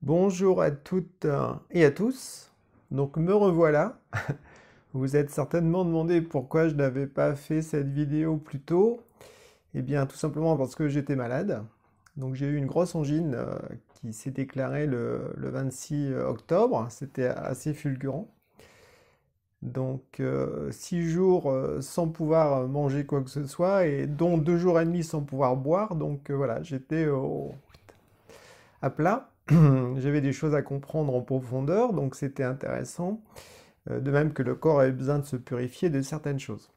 Bonjour à toutes et à tous. Donc me revoilà. Vous vous êtes certainement demandé pourquoi je n'avais pas fait cette vidéo plus tôt. Eh bien tout simplement parce que j'étais malade. Donc j'ai eu une grosse angine qui s'est déclarée le 26 octobre. C'était assez fulgurant. Donc 6 jours sans pouvoir manger quoi que ce soit et dont 2 jours et demi sans pouvoir boire. Donc voilà, j'étais à plat. J'avais des choses à comprendre en profondeur, donc c'était intéressant. De même que le corps avait besoin de se purifier de certaines choses.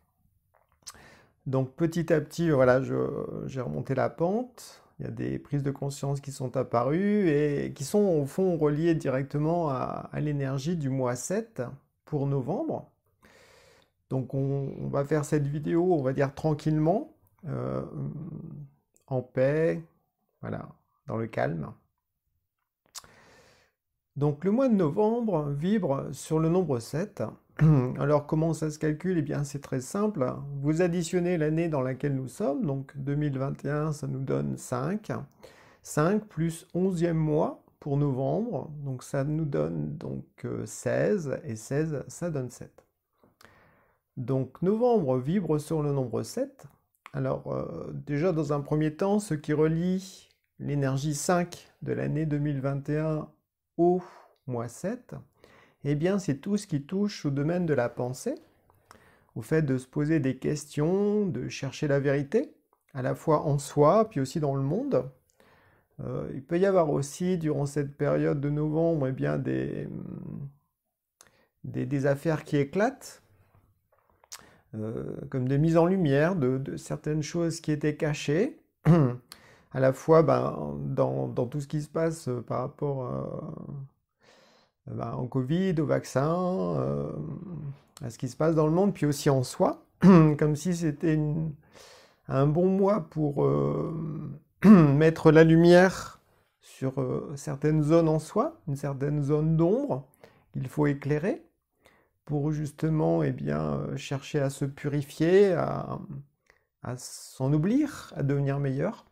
Donc petit à petit, voilà, j'ai remonté la pente. Il y a des prises de conscience qui sont apparues et qui sont au fond reliées directement à l'énergie du mois 7 pour novembre. Donc on va faire cette vidéo, on va dire tranquillement, euh, en paix, voilà, dans le calme. Donc le mois de novembre vibre sur le nombre 7. Alors comment ça se calcule? Eh bien c'est très simple. Vous additionnez l'année dans laquelle nous sommes, donc 2021 ça nous donne 5. 5 plus 11e mois pour novembre, donc ça nous donne donc 16, et 16 ça donne 7. Donc novembre vibre sur le nombre 7. Alors déjà dans un premier temps, ce qui relie l'énergie 5 de l'année 2021 au mois 7, eh bien c'est tout ce qui touche au domaine de la pensée, au fait de se poser des questions, de chercher la vérité, à la fois en soi, puis aussi dans le monde. Il peut y avoir aussi, durant cette période de novembre, eh bien des affaires qui éclatent, comme des mises en lumière de certaines choses qui étaient cachées, à la fois dans tout ce qui se passe par rapport au Covid, au vaccin, à ce qui se passe dans le monde, puis aussi en soi, comme si c'était un bon mois pour mettre la lumière sur certaines zones en soi, une certaine zone d'ombre qu'il faut éclairer pour justement chercher à se purifier, à s'en oublier, à devenir meilleur.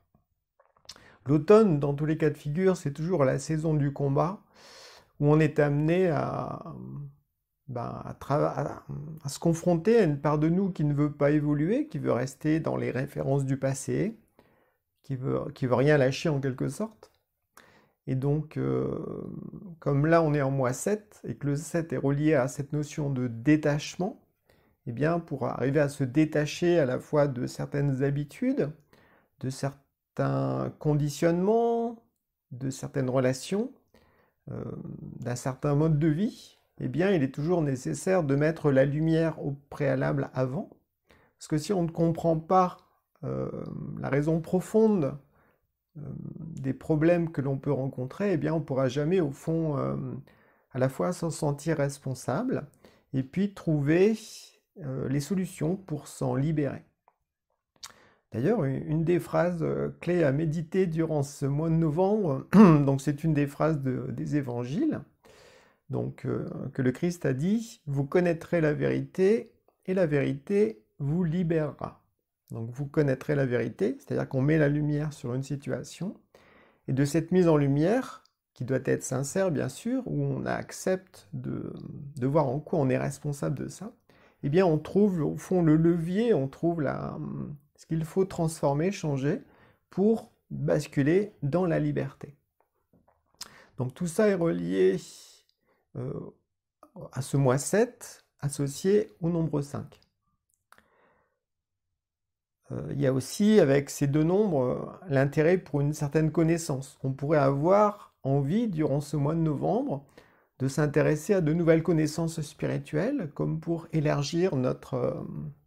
L'automne, dans tous les cas de figure, c'est toujours la saison du combat, où on est amené à se confronter à une part de nous qui ne veut pas évoluer, qui veut rester dans les références du passé, qui veut rien lâcher en quelque sorte. Et donc, comme là on est en mois 7, et que le 7 est relié à cette notion de détachement, eh bien, pour arriver à se détacher à la fois de certaines habitudes, de certains conditionnements, de certaines relations, d'un certain mode de vie, eh bien, il est toujours nécessaire de mettre la lumière au préalable avant. Parce que si on ne comprend pas la raison profonde des problèmes que l'on peut rencontrer, eh bien, on ne pourra jamais, au fond, à la fois s'en sentir responsable et puis trouver les solutions pour s'en libérer. D'ailleurs, une des phrases clés à méditer durant ce mois de novembre, donc c'est une des phrases des évangiles, donc, que le Christ a dit, vous connaîtrez la vérité et la vérité vous libérera. Donc vous connaîtrez la vérité, c'est-à-dire qu'on met la lumière sur une situation, et de cette mise en lumière, qui doit être sincère bien sûr, où on accepte de voir en quoi on est responsable de ça, eh bien on trouve au fond le levier, on trouve ce qu'il faut transformer, changer, pour basculer dans la liberté. Donc tout ça est relié à ce mois 7, associé au nombre 5. Il y a aussi, avec ces deux nombres, l'intérêt pour une certaine connaissance. On pourrait avoir envie, durant ce mois de novembre, de s'intéresser à de nouvelles connaissances spirituelles, comme pour élargir notre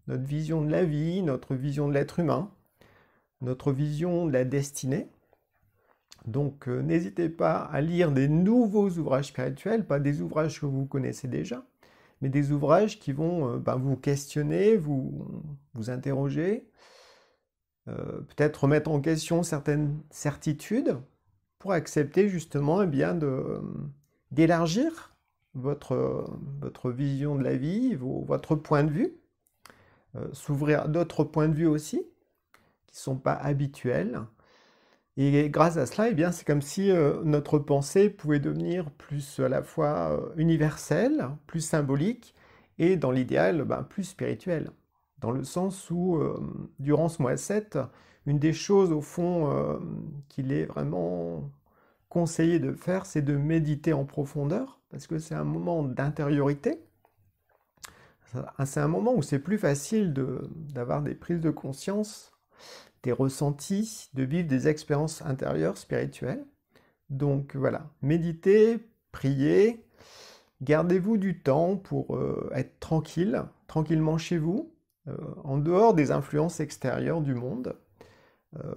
vision de la vie, notre vision de l'être humain, notre vision de la destinée. Donc n'hésitez pas à lire des nouveaux ouvrages spirituels, pas des ouvrages que vous connaissez déjà, mais des ouvrages qui vont vous questionner, vous interroger, peut-être remettre en question certaines certitudes pour accepter justement d'élargir votre vision de la vie, votre point de vue, s'ouvrir à d'autres points de vue aussi, qui ne sont pas habituels, Et grâce à cela, eh bien, c'est comme si notre pensée pouvait devenir plus à la fois universelle, plus symbolique, et dans l'idéal, ben, plus spirituelle. Dans le sens où, durant ce mois 7, une des choses au fond qu'il est vraiment conseillé de faire, c'est de méditer en profondeur, parce que c'est un moment d'intériorité. C'est un moment où c'est plus facile d'avoir des prises de conscience, des ressentis, de vivre des expériences intérieures spirituelles. Donc voilà, méditez, priez, gardez-vous du temps pour être tranquille, tranquillement chez vous, en dehors des influences extérieures du monde. Euh,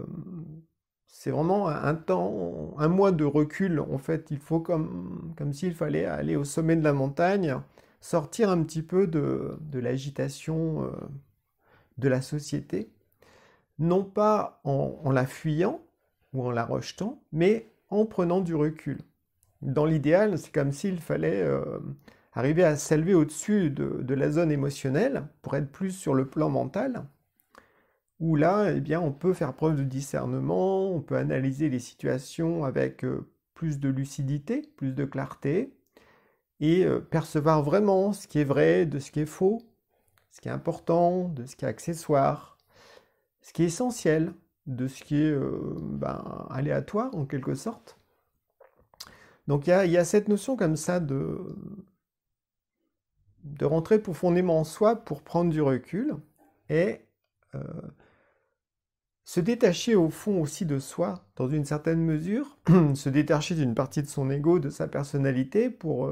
c'est vraiment un temps, un mois de recul. En fait, il faut comme s'il fallait aller au sommet de la montagne, sortir un petit peu de l'agitation de la société, non pas en la fuyant ou en la rejetant, mais en prenant du recul. Dans l'idéal, c'est comme s'il fallait arriver à s'élever au-dessus de la zone émotionnelle pour être plus sur le plan mental, où là, eh bien, on peut faire preuve de discernement, on peut analyser les situations avec plus de lucidité, plus de clarté, et percevoir vraiment ce qui est vrai de ce qui est faux, ce qui est important, de ce qui est accessoire, ce qui est essentiel, de ce qui est ben, aléatoire en quelque sorte. Donc il y a cette notion comme ça de rentrer profondément en soi pour prendre du recul et euh, se détacher au fond aussi de soi dans une certaine mesure, se détacher d'une partie de son ego, de sa personnalité pour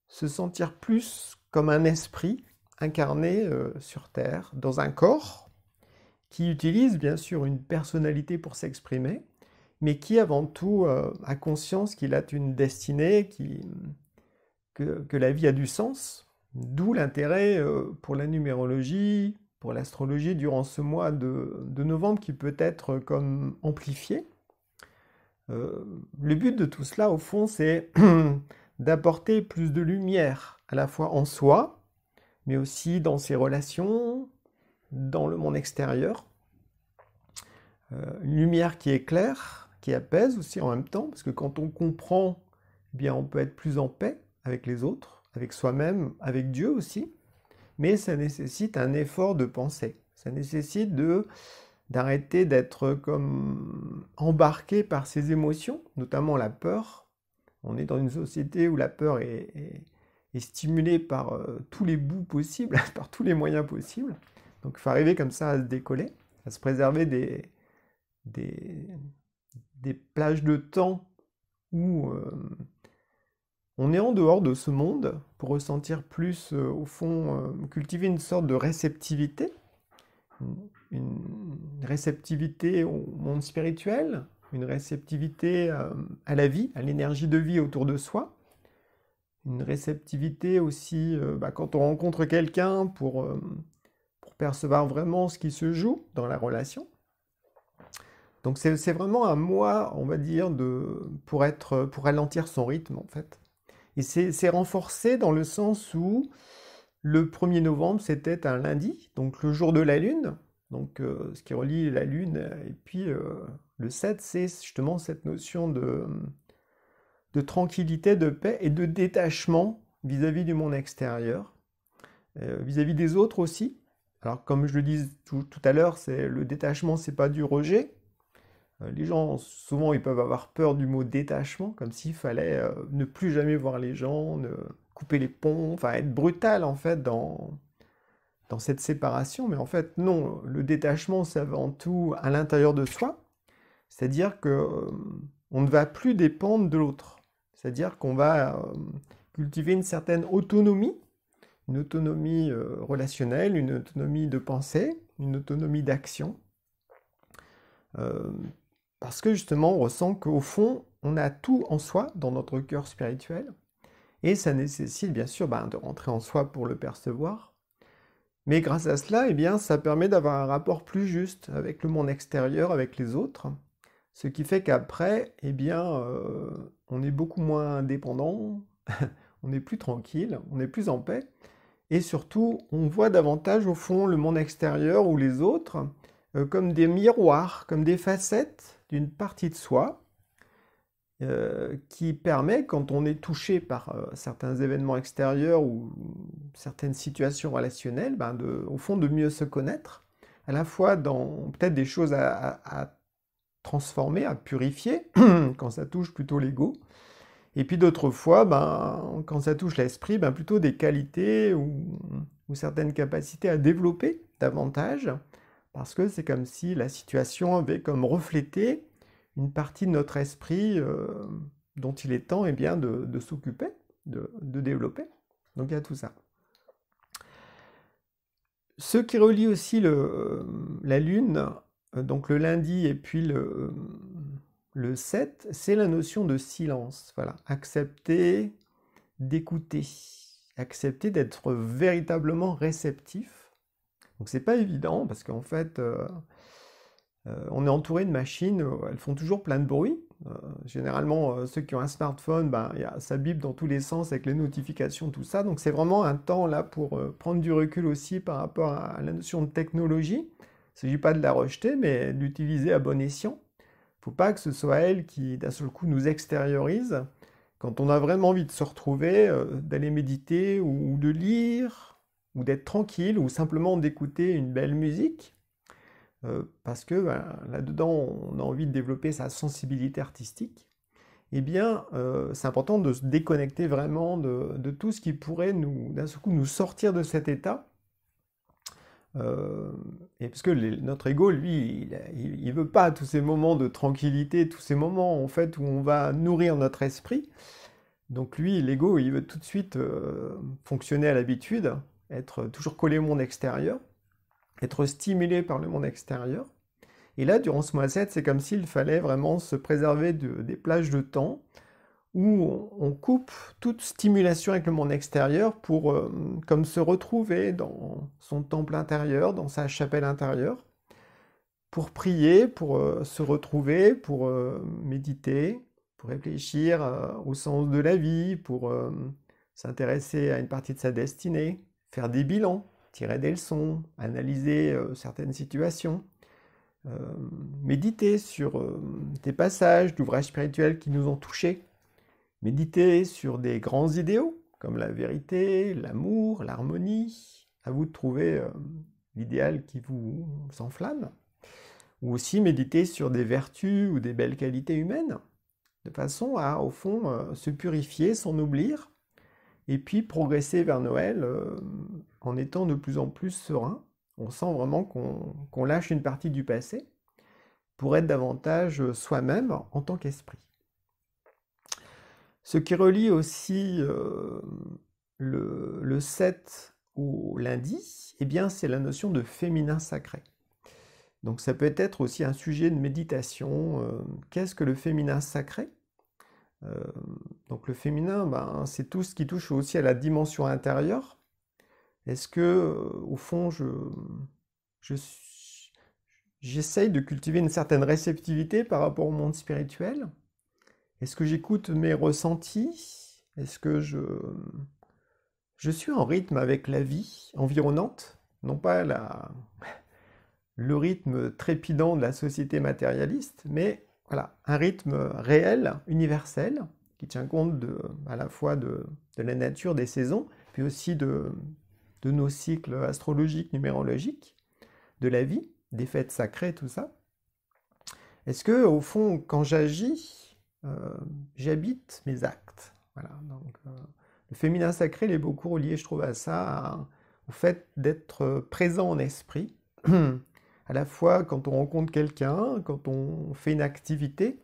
se sentir plus comme un esprit incarné sur Terre, dans un corps qui utilise bien sûr une personnalité pour s'exprimer, mais qui avant tout a conscience qu'il a une destinée, que la vie a du sens, d'où l'intérêt pour la numérologie, pour l'astrologie durant ce mois de novembre qui peut être comme amplifié. Le but de tout cela, au fond, c'est d'apporter plus de lumière, à la fois en soi, mais aussi dans ses relations, dans le monde extérieur. Une lumière qui éclaire, qui apaise aussi en même temps, parce que quand on comprend, eh bien, on peut être plus en paix avec les autres, avec soi-même, avec Dieu aussi, mais ça nécessite un effort de pensée. Ça nécessite d'arrêter d'être comme embarqué par ses émotions, notamment la peur. On est dans une société où la peur est stimulée par tous les bouts possibles, par tous les moyens possibles. Donc il faut arriver comme ça à se décoller, à se préserver des plages de temps où on est en dehors de ce monde pour ressentir plus, au fond, cultiver une sorte de réceptivité, une réceptivité au monde spirituel, une réceptivité à la vie, à l'énergie de vie autour de soi, une réceptivité aussi bah, quand on rencontre quelqu'un pour percevoir vraiment ce qui se joue dans la relation. Donc c'est vraiment un mois, on va dire, pour ralentir son rythme en fait. Et c'est renforcé dans le sens où le 1er novembre, c'était un lundi, donc le jour de la Lune, donc ce qui relie la Lune, et puis le 7, c'est justement cette notion de tranquillité, de paix et de détachement vis-à-vis du monde extérieur, vis-à-vis des autres aussi. Alors comme je le disais tout à l'heure, le détachement, c'est pas du rejet. Les gens, souvent, ils peuvent avoir peur du mot détachement, comme s'il fallait ne plus jamais voir les gens, couper les ponts, enfin être brutal en fait dans cette séparation. Mais en fait, non, le détachement, c'est avant tout à l'intérieur de soi. C'est-à-dire que on ne va plus dépendre de l'autre. C'est-à-dire qu'on va cultiver une certaine autonomie, une autonomie relationnelle, une autonomie de pensée, une autonomie d'action. Parce que justement, on ressent qu'au fond, on a tout en soi, dans notre cœur spirituel, et ça nécessite bien sûr de rentrer en soi pour le percevoir. Mais grâce à cela, eh bien, ça permet d'avoir un rapport plus juste avec le monde extérieur, avec les autres, ce qui fait qu'après, eh bien, on est beaucoup moins dépendant, on est plus tranquille, on est plus en paix, et surtout, on voit davantage au fond le monde extérieur ou les autres comme des miroirs, comme des facettes d'une partie de soi qui permet, quand on est touché par certains événements extérieurs ou certaines situations relationnelles, ben au fond de mieux se connaître, à la fois dans peut-être des choses à transformer, à purifier, quand ça touche plutôt l'ego, et puis d'autres fois, ben, quand ça touche l'esprit, ben, plutôt des qualités ou certaines capacités à développer davantage, parce que c'est comme si la situation avait comme reflété une partie de notre esprit dont il est temps eh bien, de s'occuper, de développer. Donc il y a tout ça. Ce qui relie aussi la Lune, donc le lundi et puis le 7, c'est la notion de silence. Voilà, accepter d'écouter, accepter d'être véritablement réceptif. Donc c'est pas évident parce qu'en fait, on est entouré de machines, elles font toujours plein de bruit. Généralement, ceux qui ont un smartphone, ben, ça bip dans tous les sens avec les notifications, tout ça. Donc c'est vraiment un temps là pour prendre du recul aussi par rapport à la notion de technologie. Il ne s'agit pas de la rejeter, mais d'utiliser à bon escient. Il ne faut pas que ce soit elle qui, d'un seul coup, nous extériorise. Quand on a vraiment envie de se retrouver, d'aller méditer ou de lire, ou d'être tranquille, ou simplement d'écouter une belle musique, parce que ben, là-dedans, on a envie de développer sa sensibilité artistique, eh bien, c'est important de se déconnecter vraiment de tout ce qui pourrait d'un seul coup, nous sortir de cet état. Et parce que notre ego, lui, il veut pas tous ces moments de tranquillité, tous ces moments en fait où on va nourrir notre esprit. Donc lui, l'ego, il veut tout de suite fonctionner à l'habitude, être toujours collé au monde extérieur, être stimulé par le monde extérieur. Et là, durant ce mois 7, c'est comme s'il fallait vraiment se préserver des plages de temps où on coupe toute stimulation avec le monde extérieur pour comme se retrouver dans son temple intérieur, dans sa chapelle intérieure, pour prier, pour se retrouver, pour méditer, pour réfléchir au sens de la vie, pour s'intéresser à une partie de sa destinée, faire des bilans, tirer des leçons, analyser certaines situations, méditer sur des passages d'ouvrages spirituels qui nous ont touchés, méditer sur des grands idéaux comme la vérité, l'amour, l'harmonie. À vous de trouver l'idéal qui vous enflamme. Ou aussi méditer sur des vertus ou des belles qualités humaines, de façon à, au fond, se purifier, s'en oublier, et puis progresser vers Noël en étant de plus en plus serein. On sent vraiment qu'on lâche une partie du passé pour être davantage soi-même en tant qu'esprit. Ce qui relie aussi le 7 au lundi, eh bien, c'est la notion de féminin sacré. Donc ça peut être aussi un sujet de méditation. Qu'est-ce que le féminin sacré? Donc le féminin, ben, c'est tout ce qui touche aussi à la dimension intérieure. Est-ce que, au fond, j'essaye de cultiver une certaine réceptivité par rapport au monde spirituel? Est-ce que j'écoute mes ressentis? Est-ce que je suis en rythme avec la vie environnante? Non pas le rythme trépidant de la société matérialiste, mais voilà, un rythme réel, universel, qui tient compte à la fois de la nature des saisons, puis aussi de nos cycles astrologiques, numérologiques, de la vie, des fêtes sacrées, tout ça. Est-ce que, au fond, quand j'agis, j'habite mes actes? Voilà, donc, le féminin sacré, il est beaucoup relié, je trouve, à ça, au fait d'être présent en esprit, à la fois quand on rencontre quelqu'un, quand on fait une activité,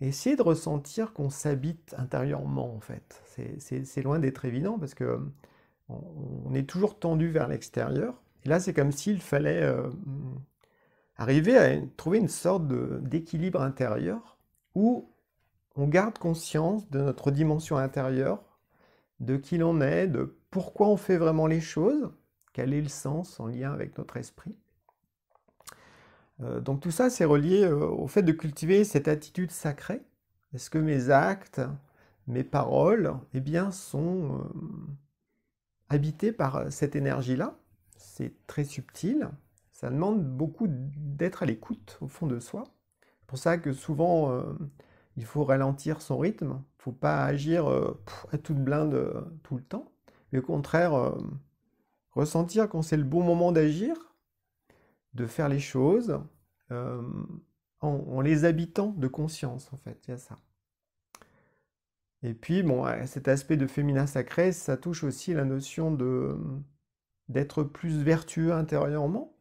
et essayer de ressentir qu'on s'habite intérieurement, en fait. C'est loin d'être évident, parce que on est toujours tendu vers l'extérieur, et là, c'est comme s'il fallait arriver à trouver une sorte d'équilibre intérieur, où on garde conscience de notre dimension intérieure, de qui l'on est, de pourquoi on fait vraiment les choses, quel est le sens en lien avec notre esprit. Donc tout ça, c'est relié au fait de cultiver cette attitude sacrée. Est-ce que mes actes, mes paroles, eh bien, sont habités par cette énergie-là? C'est très subtil. Ça demande beaucoup d'être à l'écoute, au fond de soi. C'est pour ça que souvent, il faut ralentir son rythme. Il ne faut pas agir à toute blinde tout le temps. Mais au contraire, ressentir quand c'est le bon moment d'agir, de faire les choses euh, en les habitant de conscience, en fait. Il y a ça. Et puis, bon, cet aspect de féminin sacré, ça touche aussi la notion d'être plus vertueux intérieurement.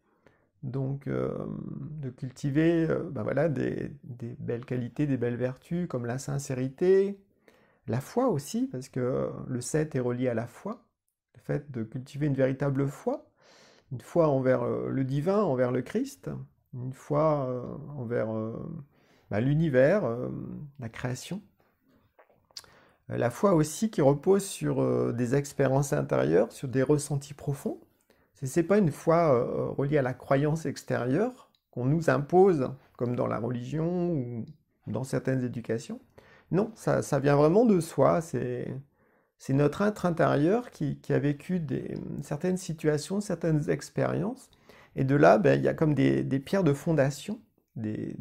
Donc, de cultiver ben voilà, des belles qualités, des belles vertus, comme la sincérité, la foi aussi, parce que le 7 est relié à la foi. Le fait de cultiver une véritable foi, une foi envers le divin, envers le Christ, une foi envers ben, l'univers, la création. La foi aussi qui repose sur des expériences intérieures, sur des ressentis profonds. Ce n'est pas une foi reliée à la croyance extérieure qu'on nous impose, comme dans la religion ou dans certaines éducations. Non, ça vient vraiment de soi. C'est notre être intérieur qui a vécu certaines situations, certaines expériences. Et de là, ben, il y a comme des pierres de fondation, des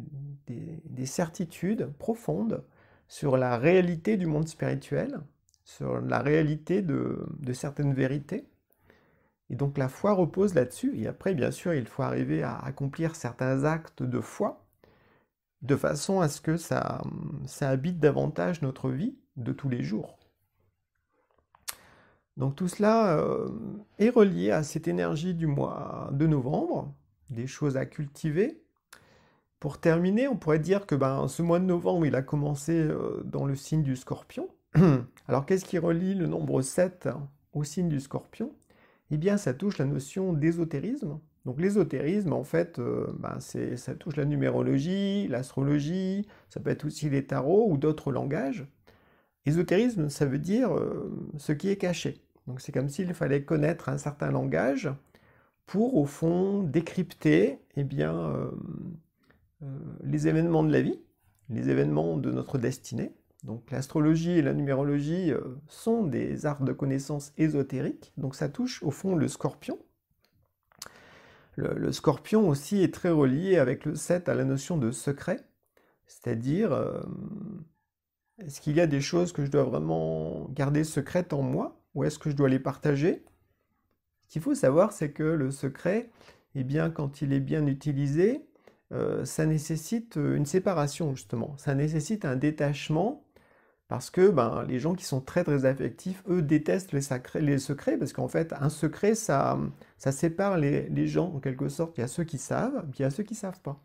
certitudes profondes sur la réalité du monde spirituel, sur la réalité de certaines vérités. Et donc la foi repose là-dessus. Et après, bien sûr, il faut arriver à accomplir certains actes de foi de façon à ce que ça habite davantage notre vie de tous les jours. Donc tout cela est relié à cette énergie du mois de novembre, des choses à cultiver. Pour terminer, on pourrait dire que ce mois de novembre, il a commencé dans le signe du Scorpion. Alors qu'est-ce qui relie le nombre 7 au signe du Scorpion? Eh bien, ça touche la notion d'ésotérisme. Donc l'ésotérisme, en fait, ça touche la numérologie, l'astrologie, ça peut être aussi les tarots ou d'autres langages. Ésotérisme, ça veut dire ce qui est caché. Donc c'est comme s'il fallait connaître un certain langage pour, au fond, décrypter eh bien, les événements de la vie, les événements de notre destinée. Donc l'astrologie et la numérologie sont des arts de connaissance ésotériques, donc ça touche au fond le Scorpion. Le Scorpion aussi est très relié avec le 7 à la notion de secret, c'est-à-dire est-ce qu'il y a des choses que je dois vraiment garder secrètes en moi ou est-ce que je dois les partager? Ce qu'il faut savoir, c'est que le secret, eh bien, quand il est bien utilisé, ça nécessite une séparation justement, ça nécessite un détachement parce que les gens qui sont très très affectifs, eux, détestent les secrets parce qu'en fait, un secret, ça sépare les gens en quelque sorte. Il y a ceux qui savent, puis il y a ceux qui ne savent pas.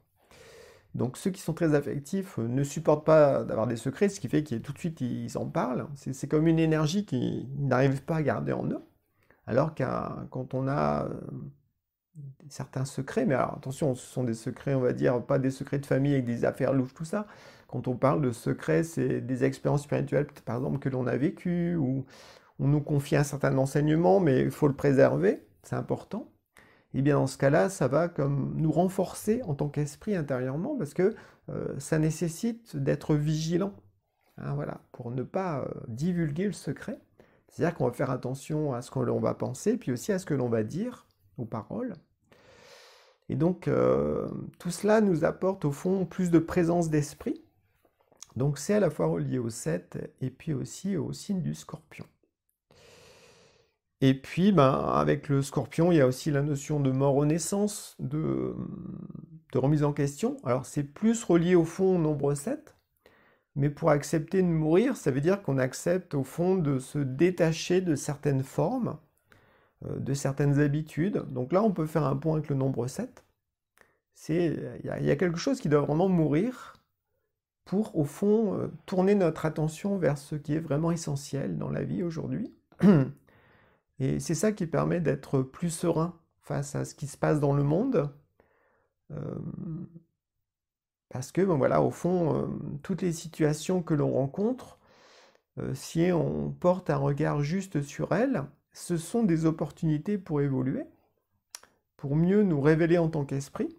Donc ceux qui sont très affectifs ne supportent pas d'avoir des secrets, ce qui fait qu'ils tout de suite ils en parlent. C'est comme une énergie qu'ils n'arrivent pas à garder en eux. Alors quand on a certains secrets, mais alors attention, ce sont des secrets, on va dire, pas des secrets de famille avec des affaires louches, tout ça. Quand on parle de secrets, c'est des expériences spirituelles, par exemple, que l'on a vécues, ou on nous confie un certain enseignement, mais il faut le préserver, c'est important. Et bien dans ce cas-là, ça va comme nous renforcer en tant qu'esprit intérieurement, parce que ça nécessite d'être vigilant, hein, voilà, pour ne pas divulguer le secret. C'est-à-dire qu'on va faire attention à ce que l'on va penser, puis aussi à ce que l'on va dire, aux paroles. Et donc, tout cela nous apporte au fond plus de présence d'esprit. Donc c'est à la fois relié au 7 et puis aussi au signe du Scorpion. Et puis, avec le Scorpion, il y a aussi la notion de mort-renaissance, de remise en question. Alors c'est plus relié au fond au nombre 7, mais pour accepter de mourir, ça veut dire qu'on accepte au fond de se détacher de certaines formes, de certaines habitudes. Donc là, on peut faire un point avec le nombre 7. Il y a quelque chose qui doit vraiment mourir pour, au fond, tourner notre attention vers ce qui est vraiment essentiel dans la vie aujourd'hui. Et c'est ça qui permet d'être plus serein face à ce qui se passe dans le monde. Parce que, voilà, au fond, toutes les situations que l'on rencontre, si on porte un regard juste sur elles, ce sont des opportunités pour évoluer, pour mieux nous révéler en tant qu'esprit.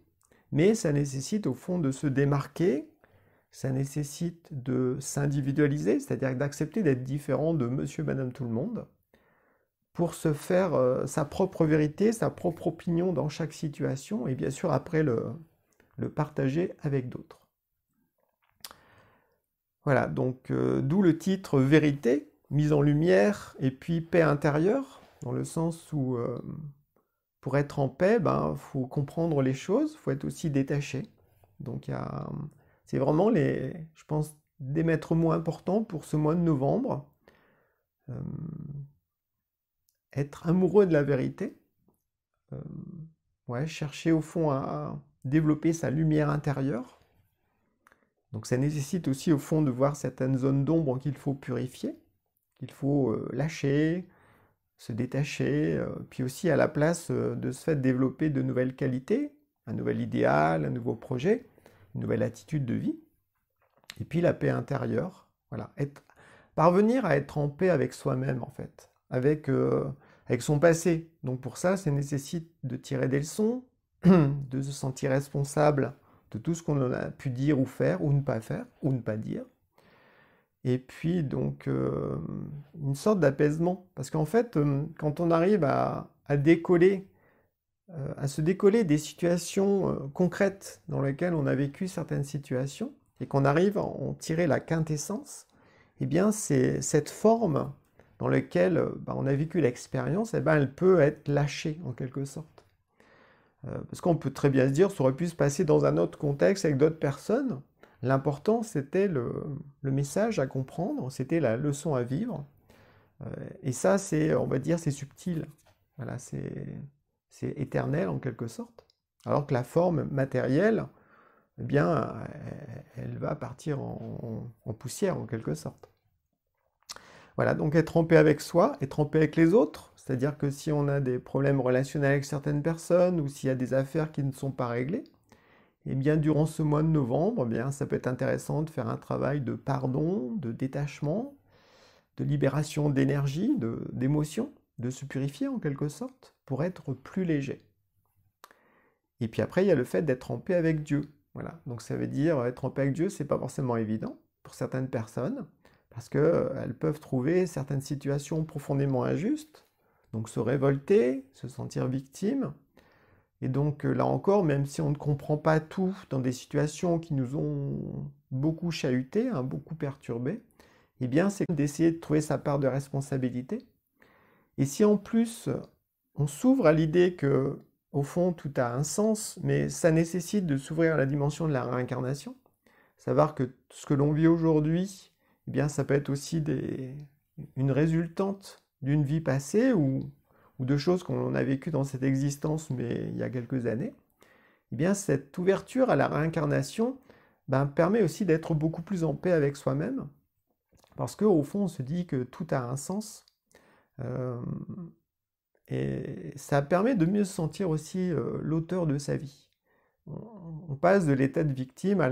Mais ça nécessite au fond de se démarquer, ça nécessite de s'individualiser, c'est-à-dire d'accepter d'être différent de monsieur, madame, tout le monde, pour se faire sa propre vérité, sa propre opinion dans chaque situation, et bien sûr après le partager avec d'autres. Voilà, donc d'où le titre Vérité, mise en lumière, et puis paix intérieure, dans le sens où pour être en paix, ben, faut comprendre les choses, faut être aussi détaché. Donc c'est vraiment je pense, des maîtres mots importants pour ce mois de novembre. Euh, Être amoureux de la vérité, euh, ouais, chercher au fond à développer sa lumière intérieure. Donc ça nécessite aussi au fond de voir certaines zones d'ombre qu'il faut purifier, qu'il faut lâcher, se détacher, puis aussi à la place de ce fait développer de nouvelles qualités, un nouvel idéal, un nouveau projet, une nouvelle attitude de vie, et puis la paix intérieure, voilà, parvenir à être en paix avec soi-même en fait, avec son passé. Donc pour ça, ça nécessite de tirer des leçons, de se sentir responsable de tout ce qu'on a pu dire ou faire, ou ne pas faire, ou ne pas dire. Et puis donc une sorte d'apaisement. Parce qu'en fait, quand on arrive à décoller, à se décoller des situations concrètes dans lesquelles on a vécu certaines situations, et qu'on arrive à en tirer la quintessence, eh bien c'est cette forme dans laquelle on a vécu l'expérience, eh ben, elle peut être lâchée en quelque sorte. Parce qu'on peut très bien se dire, ça aurait pu se passer dans un autre contexte avec d'autres personnes. L'important, c'était le message à comprendre, c'était la leçon à vivre. Et ça, on va dire, c'est subtil. Voilà, c'est éternel en quelque sorte. Alors que la forme matérielle, eh bien, elle va partir en poussière en quelque sorte. Voilà, donc être en paix avec soi, être en paix avec les autres, c'est-à-dire que si on a des problèmes relationnels avec certaines personnes ou s'il y a des affaires qui ne sont pas réglées, eh bien, durant ce mois de novembre, eh bien, ça peut être intéressant de faire un travail de pardon, de détachement, de libération d'énergie, d'émotion, de se purifier en quelque sorte, pour être plus léger. Et puis après, il y a le fait d'être en paix avec Dieu. Voilà. Donc ça veut dire être en paix avec Dieu, c'est pas forcément évident pour certaines personnes, parce qu'elles peuvent trouver certaines situations profondément injustes, donc se révolter, se sentir victime. Et donc là encore, même si on ne comprend pas tout dans des situations qui nous ont beaucoup chahuté, hein, beaucoup perturbé, eh bien c'est d'essayer de trouver sa part de responsabilité. Et si en plus on s'ouvre à l'idée que au fond tout a un sens, mais ça nécessite de s'ouvrir à la dimension de la réincarnation, savoir que ce que l'on vit aujourd'hui, eh bien ça peut être aussi une résultante d'une vie passée ou de choses qu'on a vécues dans cette existence, mais il y a quelques années, eh bien cette ouverture à la réincarnation permet aussi d'être beaucoup plus en paix avec soi-même, parce qu'au fond, on se dit que tout a un sens, et ça permet de mieux sentir aussi l'auteur de sa vie. On passe de l'état de victime à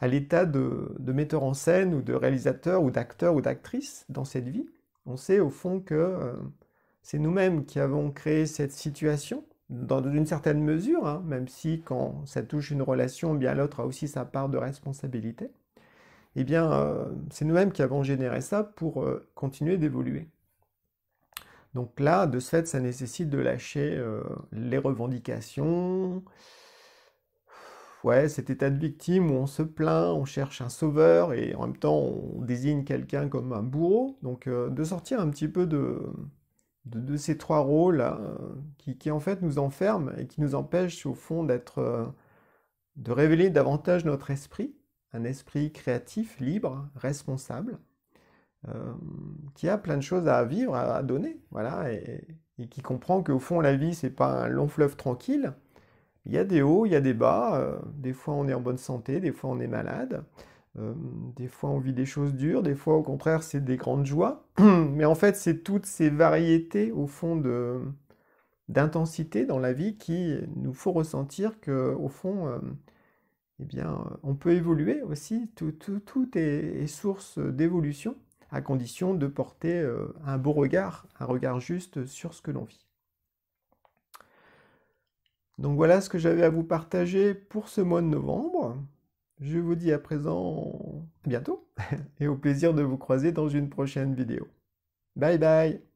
l'état de metteur en scène, ou de réalisateur, ou d'acteur, ou d'actrice dans cette vie. On sait au fond que c'est nous-mêmes qui avons créé cette situation, dans une certaine mesure, hein, même si quand ça touche une relation, bien l'autre a aussi sa part de responsabilité. Eh bien, c'est nous-mêmes qui avons généré ça pour continuer d'évoluer. Donc là, de ce fait, ça nécessite de lâcher les revendications, ouais, cet état de victime où on se plaint, on cherche un sauveur et en même temps on désigne quelqu'un comme un bourreau. Donc de sortir un petit peu de ces trois rôles qui en fait nous enferment et qui nous empêchent au fond de révéler davantage notre esprit, un esprit créatif, libre, responsable, qui a plein de choses à vivre, à donner, voilà, et qui comprend qu'au fond la vie c'est pas un long fleuve tranquille. Il y a des hauts, il y a des bas, des fois on est en bonne santé, des fois on est malade, des fois on vit des choses dures, des fois au contraire c'est des grandes joies. Mais en fait c'est toutes ces variétés au fond d'intensité dans la vie qui nous faut ressentir que au fond, eh bien, on peut évoluer aussi, tout est source d'évolution, à condition de porter un beau regard, un regard juste sur ce que l'on vit. Donc voilà ce que j'avais à vous partager pour ce mois de novembre. Je vous dis à présent à bientôt et au plaisir de vous croiser dans une prochaine vidéo. Bye bye!